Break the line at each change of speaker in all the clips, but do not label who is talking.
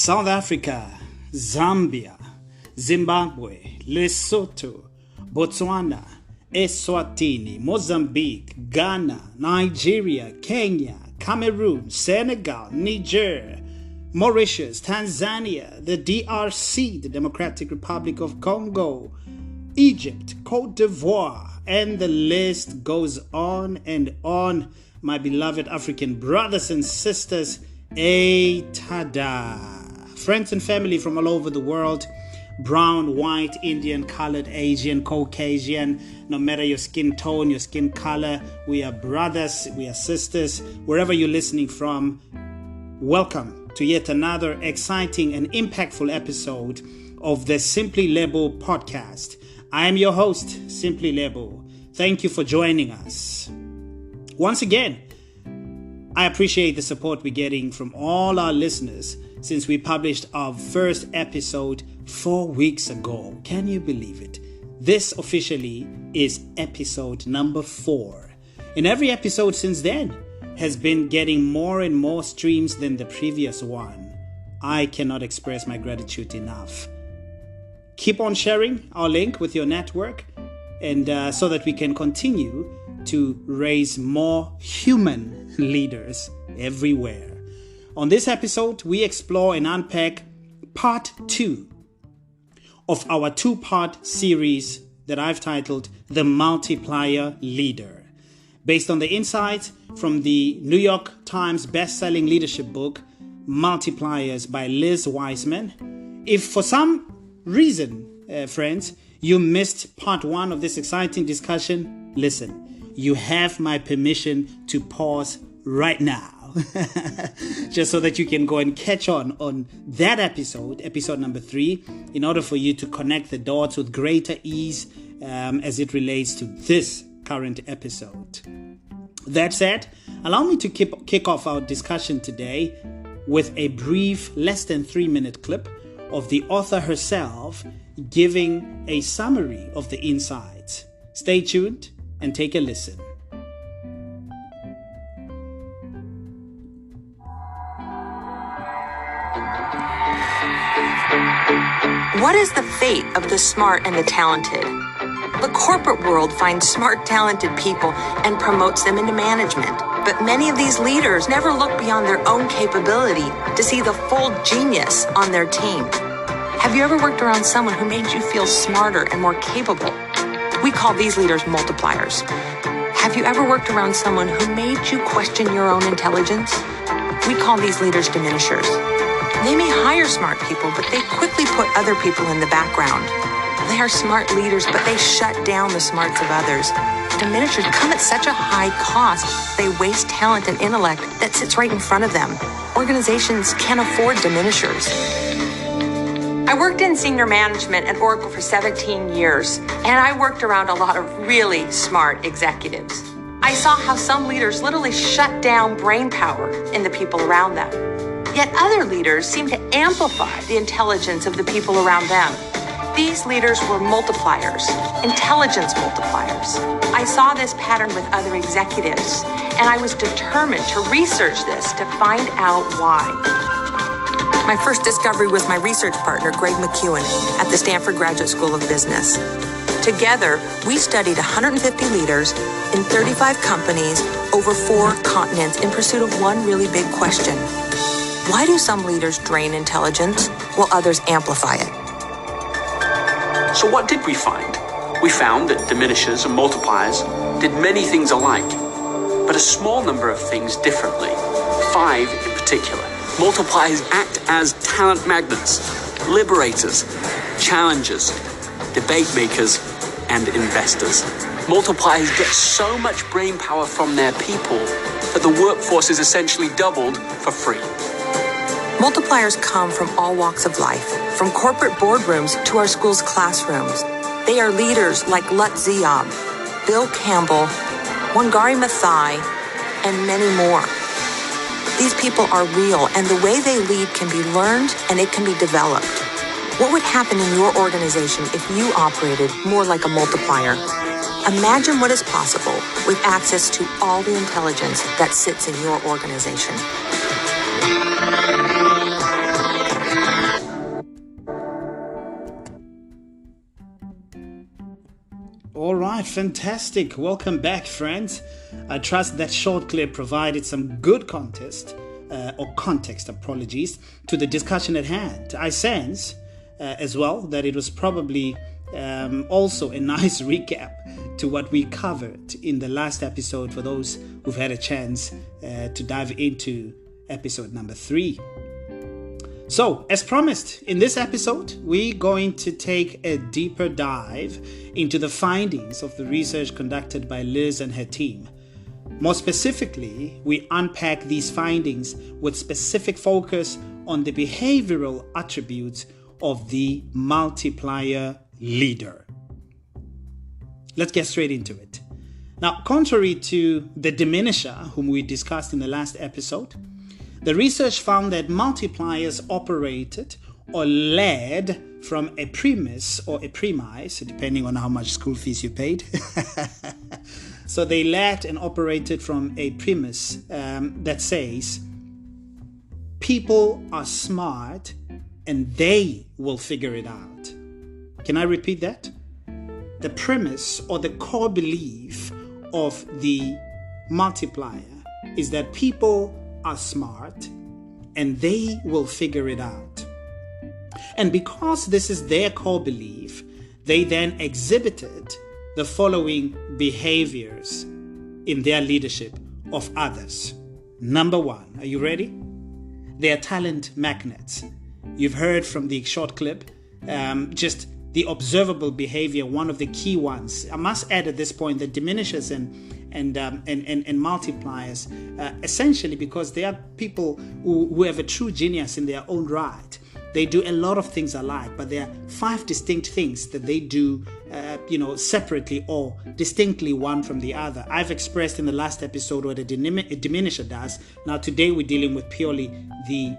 South Africa, Zambia, Zimbabwe, Lesotho, Botswana, Eswatini, Mozambique, Ghana, Nigeria, Kenya, Cameroon, Senegal, Niger, Mauritius, Tanzania, the DRC, the Democratic Republic of Congo, Egypt, Cote d'Ivoire, and the list goes on and on. My beloved African brothers and sisters, tada! Friends and family from all over the world, brown, white, Indian, colored, Asian, Caucasian, no matter your skin tone, your skin color, we are brothers, we are sisters, wherever you're listening from. Welcome to yet another exciting and impactful episode of the Simply Label podcast. I am your host, Simply Label. Thank you for joining us. Once again, I appreciate the support we're getting from all our listeners since we published our first episode 4 weeks ago. Can you believe it? This officially is episode number 4. And every episode since then has been getting more and more streams than the previous one. I cannot express my gratitude enough. Keep on sharing our link with your network and so that we can continue to raise more human leaders everywhere. On this episode, we explore and unpack part 2 of our 2-part series that I've titled The Multiplier Leader. Based on the insights from the New York Times best-selling leadership book, Multipliers by Liz Wiseman. If for some reason, friends, you missed part 1 of this exciting discussion, listen. You have my permission to pause right now. Just so that you can go and catch on that episode number 3, in order for you to connect the dots with greater ease as it relates to this current episode. That said, allow me to kick off our discussion today with a brief, less than 3-minute clip of the author herself giving a summary of the insights. Stay tuned and take a listen.
What is the fate of the smart and the talented? The corporate world finds smart, talented people and promotes them into management. But many of these leaders never look beyond their own capability to see the full genius on their team. Have you ever worked around someone who made you feel smarter and more capable? We call these leaders multipliers. Have you ever worked around someone who made you question your own intelligence? We call these leaders diminishers. They may hire smart people, but they quickly put other people in the background. They are smart leaders, but they shut down the smarts of others. Diminishers come at such a high cost, they waste talent and intellect that sits right in front of them. Organizations can't afford diminishers. I worked in senior management at Oracle for 17 years, and I worked around a lot of really smart executives. I saw how some leaders literally shut down brain power in the people around them. Yet other leaders seem to amplify the intelligence of the people around them. These leaders were multipliers, intelligence multipliers. I saw this pattern with other executives, and I was determined to research this to find out why. My first discovery was my research partner, Greg McEwen, at the Stanford Graduate School of Business. Together, we studied 150 leaders in 35 companies over 4 continents in pursuit of one really big question. Why do some leaders drain intelligence while others amplify it?
So what did we find? We found that diminishers and multipliers did many things alike, but a small number of things differently. 5 in particular. Multipliers act as talent magnets, liberators, challengers, debate makers, and investors. Multipliers get so much brain power from their people that the workforce is essentially doubled for free.
Multipliers come from all walks of life, from corporate boardrooms to our school's classrooms. They are leaders like Lut Ziob, Bill Campbell, Wangari Maathai, and many more. These people are real, and the way they lead can be learned and it can be developed. What would happen in your organization if you operated more like a multiplier? Imagine what is possible with access to all the intelligence that sits in your organization.
right, fantastic. Welcome back, friends. I trust that short clip provided some good context, to the discussion at hand. I sense as well that it was probably also a nice recap to what we covered in the last episode for those who've had a chance to dive into episode number 3. So, as promised, in this episode, we're going to take a deeper dive into the findings of the research conducted by Liz and her team. More specifically, we unpack these findings with specific focus on the behavioral attributes of the multiplier leader. Let's get straight into it. Now, contrary to the diminisher, whom we discussed in the last episode, the research found that multipliers operated or led from a premise or a premise, depending on how much school fees you paid. So they led and operated from a premise that says, people are smart and they will figure it out. Can I repeat that? The premise or the core belief of the multiplier is that people are smart and they will figure it out. And because this is their core belief, they then exhibited the following behaviors in their leadership of others. Number 1, are you ready? They are talent magnets. You've heard from the short clip, just the observable behavior, one of the key ones. I must add at this point that diminishers and multipliers, essentially because they are people who have a true genius in their own right. They do a lot of things alike, but there are 5 distinct things that they do, separately or distinctly one from the other. I've expressed in the last episode what a diminisher does. Now today we're dealing with purely the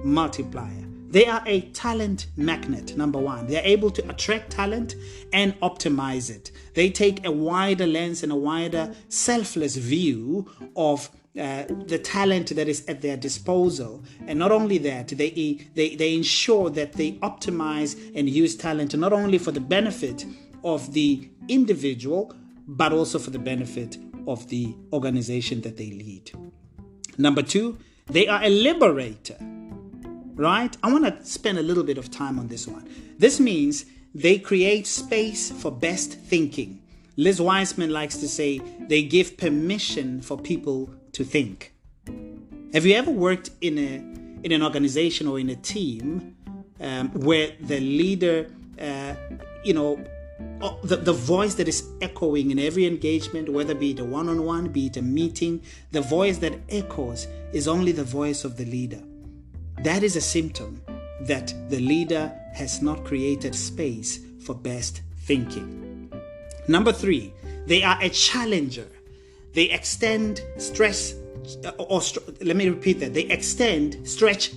multiplier. They are a talent magnet, number 1. They are able to attract talent and optimize it. They take a wider lens and a wider selfless view of the talent that is at their disposal. And not only that, they ensure that they optimize and use talent not only for the benefit of the individual, but also for the benefit of the organization that they lead. Number 2, they are a liberator. Right? I want to spend a little bit of time on this one. This means they create space for best thinking. Liz Wiseman likes to say they give permission for people to think. Have you ever worked in an organization or in a team where the leader, the voice that is echoing in every engagement, whether be it a one-on-one, be it a meeting, the voice that echoes is only the voice of the leader. That is a symptom that the leader has not created space for best thinking. Number 3, they are a challenger. They extend stretch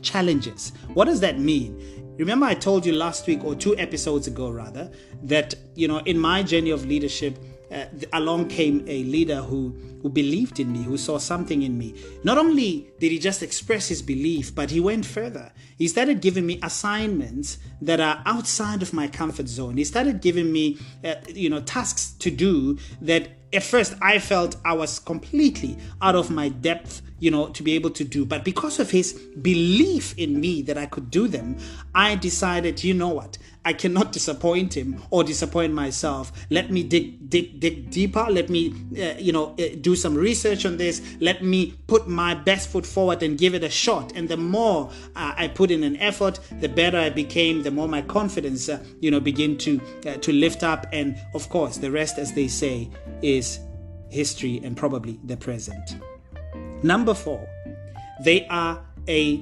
challenges. What does that mean? Remember I told you last week, or 2 episodes ago rather, that in my journey of leadership, along came a leader who believed in me, who saw something in me. Not only did he just express his belief, but he went further. He started giving me assignments that are outside of my comfort zone. He started giving me, tasks to do that at first I felt I was completely out of my depth, to be able to do. But because of his belief in me that I could do them, I decided, you know what? I cannot disappoint him or disappoint myself. Let me dig deeper. Let me, do some research on this. Let me put my best foot forward and give it a shot. And the more I put in an effort, the better I became. The more my confidence, begin to lift up. And of course, the rest, as they say, is history and probably the present. Number 4, they are a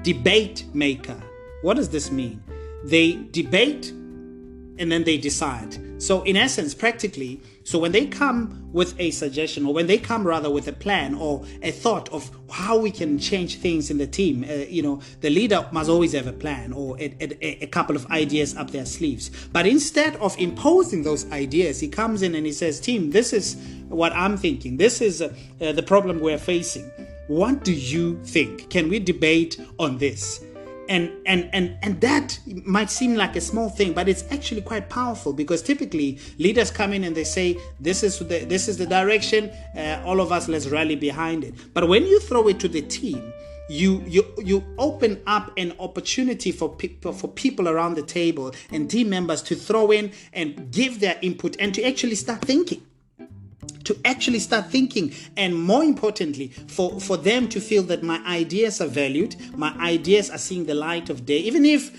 debate maker. What does this mean? They debate and then they decide. So in essence, practically, so when they come with a suggestion, or when they come rather with a plan or a thought of how we can change things in the team, the leader must always have a plan or a couple of ideas up their sleeves. But instead of imposing those ideas, he comes in and he says, team, this is what I'm thinking. This is the problem we're facing. What do you think? Can we debate on this? And that might seem like a small thing, but it's actually quite powerful, because typically leaders come in and they say, this is the direction, all of us, let's rally behind it. But when you throw it to the team, you open up an opportunity for people around the table and team members to throw in and give their input and to actually start thinking. And more importantly, for them to feel that my ideas are valued, my ideas are seeing the light of day, even if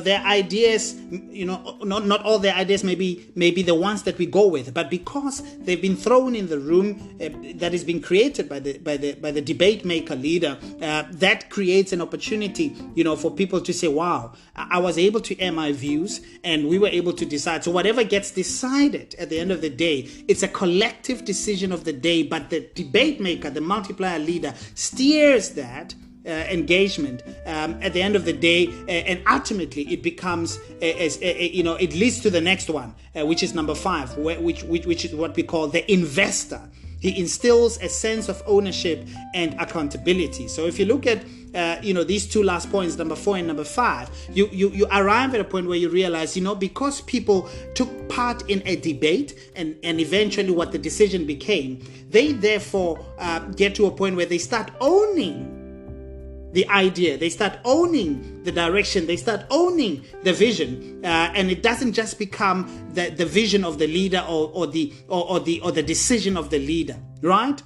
their ideas, not all their ideas may be the ones that we go with, but because they've been thrown in the room that is being created by the debate maker leader, that creates an opportunity, for people to say, wow, I was able to air my views and we were able to decide. So whatever gets decided at the end of the day, it's a collective decision of the day, but the debate maker, the multiplier leader, steers that engagement at the end of the day, and ultimately it becomes it leads to the next one, which is number 5, which is what we call the investor. He instills a sense of ownership and accountability. So if you look at these two last points, number 4 and number 5, you arrive at a point where you realize, because people took part in a debate and eventually what the decision became, they therefore get to a point where they start owning the idea, they start owning the direction, they start owning the vision, and it doesn't just become the vision of the leader or the decision of the leader, right?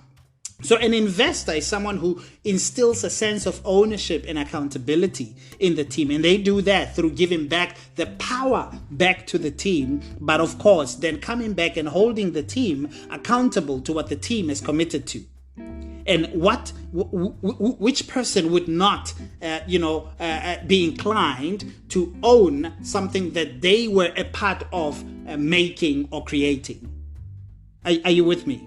So an investor is someone who instills a sense of ownership and accountability in the team, and they do that through giving back the power back to the team, but of course then coming back and holding the team accountable to what the team is committed to. And which person would not, be inclined to own something that they were a part of making or creating? Are you with me?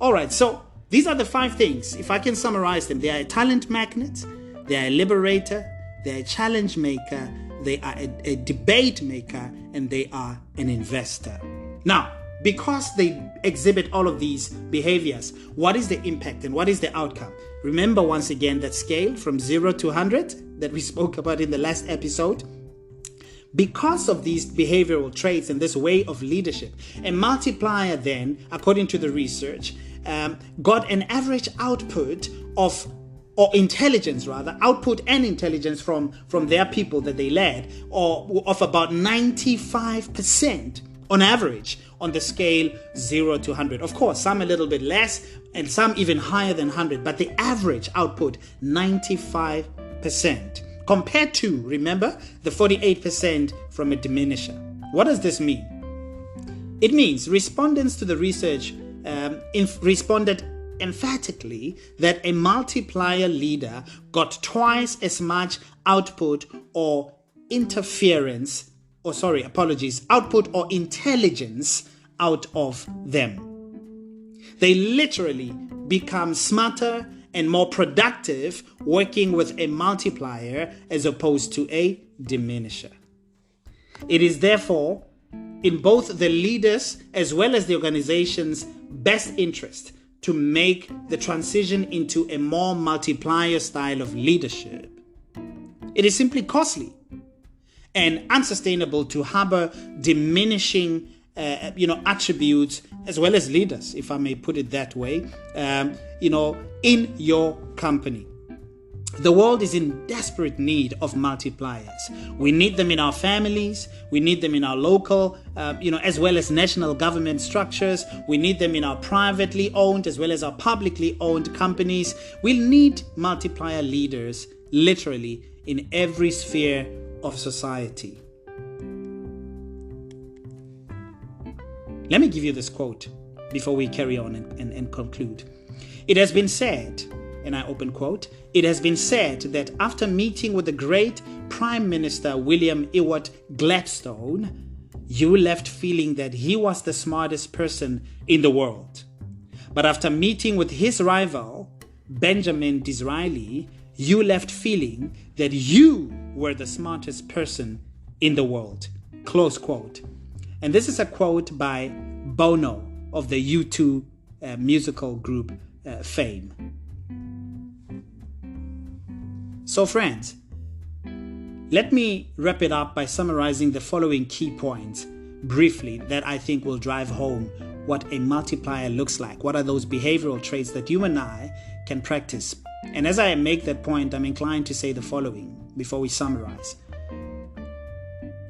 All right, so these are the 5 things. If I can summarize them, they are a talent magnet, they are a liberator, they are a challenge maker, they are a debate maker, and they are an investor. Now, because they exhibit all of these behaviors, what is the impact and what is the outcome? Remember once again that scale from 0 to 100 that we spoke about in the last episode. Because of these behavioral traits and this way of leadership, a multiplier then, according to the research, got an average output of, or intelligence rather, output and intelligence from their people that they led, or of about 95% on average on the scale 0 to 100. Of course, some a little bit less and some even higher than 100, but the average output 95%. Compared to, remember, the 48% from a diminisher. What does this mean? It means respondents to the research responded emphatically that a multiplier leader got twice as much output or output or intelligence out of them. They literally become smarter and more productive working with a multiplier as opposed to a diminisher. It is therefore in both the leaders as well as the organization's best interest to make the transition into a more multiplier style of leadership. It is simply costly and unsustainable to harbor diminishing attributes as well as leaders, if I may put it that way, in your company. The world is in desperate need of multipliers. We need them in our families. We need them in our local, as well as national government structures. We need them in our privately owned as well as our publicly owned companies. We need multiplier leaders literally in every sphere of society. Let me give you this quote before we carry on and conclude. It has been said, and I open quote, it has been said that after meeting with the great Prime Minister William Ewart Gladstone, you left feeling that he was the smartest person in the world. But after meeting with his rival, Benjamin Disraeli, you left feeling that you were the smartest person in the world. Close quote. And this is a quote by Bono of the U2 musical group Fame. So friends, Let me wrap it up by summarizing the following key points briefly that I think will drive home what a multiplier looks like. What are those behavioral traits that you and I can practice? And as I make that point, I'm inclined to say the following before we summarize.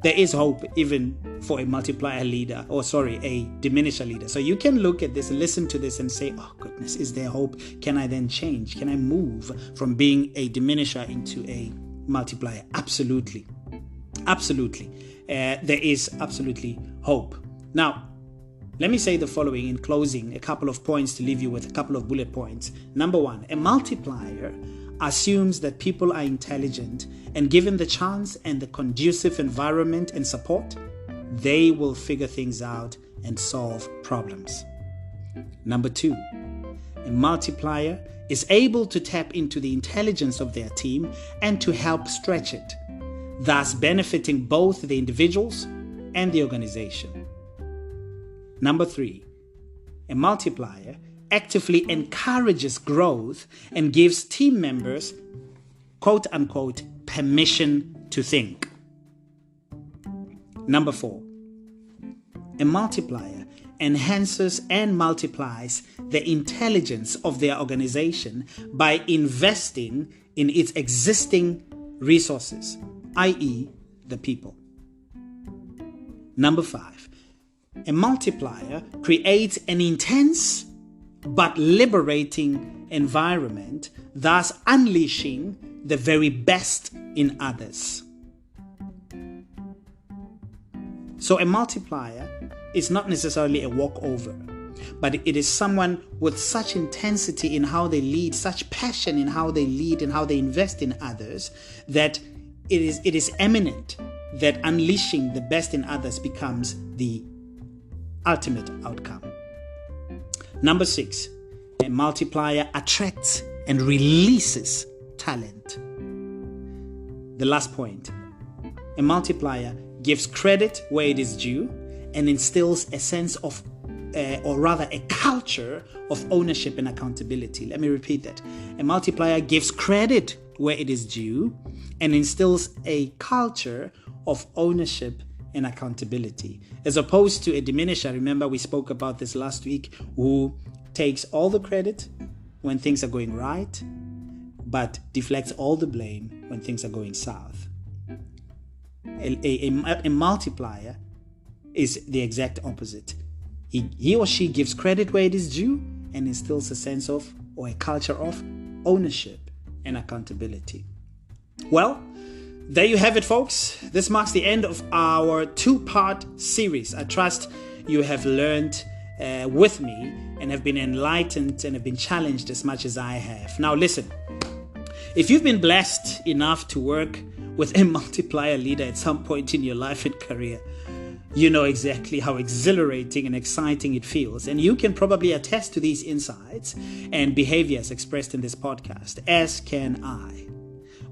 There is hope even for a multiplier leader, a diminisher leader. So you can look at this, listen to this and say, oh goodness, is there hope? Can I then change? Can I move from being a diminisher into a multiplier? Absolutely. Absolutely. There is absolutely hope. Now, let me say the following in closing, a couple of points to leave you with, a couple of bullet points. Number one, a multiplier assumes that people are intelligent, and given the chance and the conducive environment and support, they will figure things out and solve problems. Number two, a multiplier is able to tap into the intelligence of their team and to help stretch it, thus benefiting both the individuals and the organization. Number three, a multiplier actively encourages growth and gives team members, quote unquote, permission to think. Number four, a multiplier enhances and multiplies the intelligence of their organization by investing in its existing resources, i.e., the people. Number five, a multiplier creates an intense but liberating environment, thus unleashing the very best in others. So a multiplier is not necessarily a walkover, but it is someone with such intensity in how they lead, such passion in how they lead and how they invest in others, that it is eminent that unleashing the best in others becomes the ultimate outcome. Number six, a multiplier attracts and releases talent. The last point, a multiplier gives credit where it is due and instills a sense of, or rather a culture of ownership and accountability. Let me repeat that. A multiplier gives credit where it is due and instills a culture of ownership and accountability, as opposed to a diminisher. Remember, we spoke about this last week, who takes all the credit when things are going right, but deflects all the blame when things are going south. A multiplier is the exact opposite. He or she gives credit where it is due and instills a sense of, or a culture of, ownership and accountability. Well, there you have it, folks. This marks the end of our two-part series. I trust you have learned with me and have been enlightened and have been challenged as much as I have. Now listen, if you've been blessed enough to work with a multiplier leader at some point in your life and career, you know exactly how exhilarating and exciting it feels. And you can probably attest to these insights and behaviors expressed in this podcast, as can I.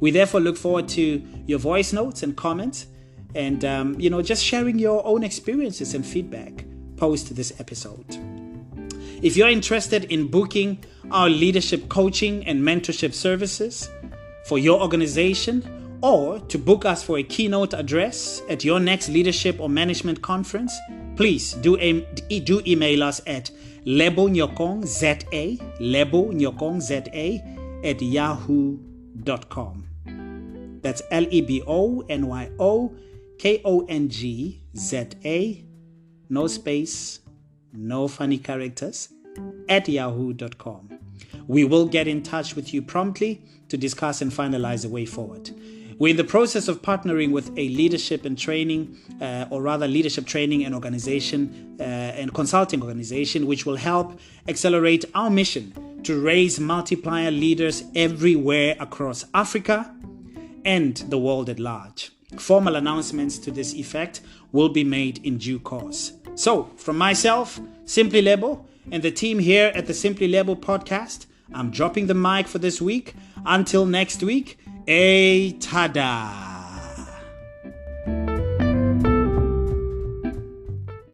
We therefore look forward to your voice notes and comments and, just sharing your own experiences and feedback post this episode. If you're interested in booking our leadership coaching and mentorship services for your organization, or to book us for a keynote address at your next leadership or management conference, please do email us at lebonyokongza@yahoo.com. That's LEBONYOKONGZA, no space, no funny characters, @yahoo.com. We will get in touch with you promptly to discuss and finalize a way forward. We're in the process of partnering with a leadership and training, leadership training and organization and consulting organization, which will help accelerate our mission to raise multiplier leaders everywhere across Africa and the world at large. Formal announcements to this effect will be made in due course. So, from myself, Simply Lebo, and the team here at the Simply Lebo podcast, I'm dropping the mic for this week. Until next week, tada!